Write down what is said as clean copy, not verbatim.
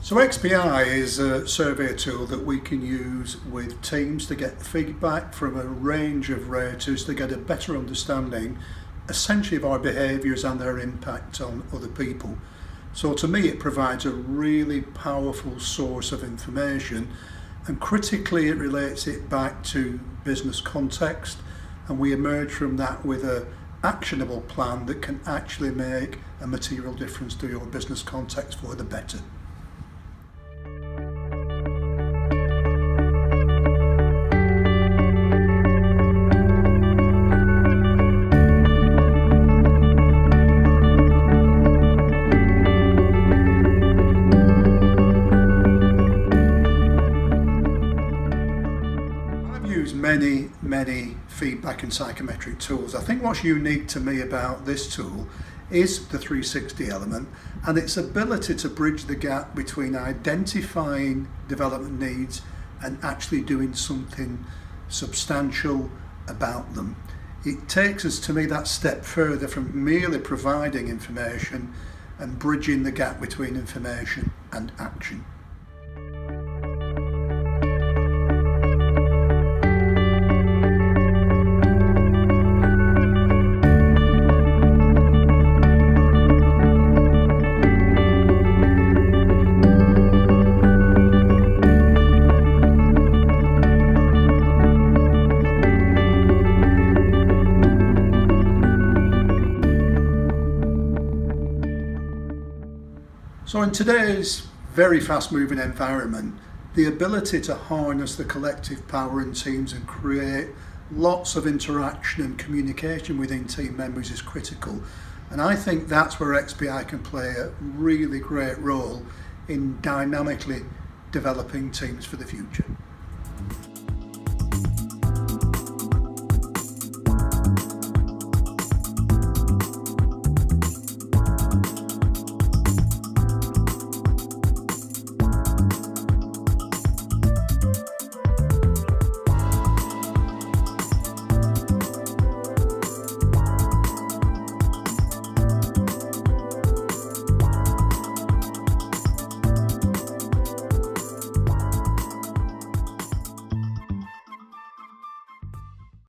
So ExPI is a survey tool that we can use with teams to get feedback from a range of raters to get a better understanding essentially of our behaviours and their impact on other people. So to me it provides a really powerful source of information, and critically it relates it back to business context, and we emerge from that with an actionable plan that can actually make a material difference to your business context for the better. Many feedback and psychometric tools. I think what's unique to me about this tool is the 360 element and its ability to bridge the gap between identifying development needs and actually doing something substantial about them. It takes us, to me, that step further from merely providing information and bridging the gap between information and action. So in today's very fast-moving environment, the ability to harness the collective power in teams and create lots of interaction and communication within team members is critical. And I think that's where ExPI can play a really great role in dynamically developing teams for the future.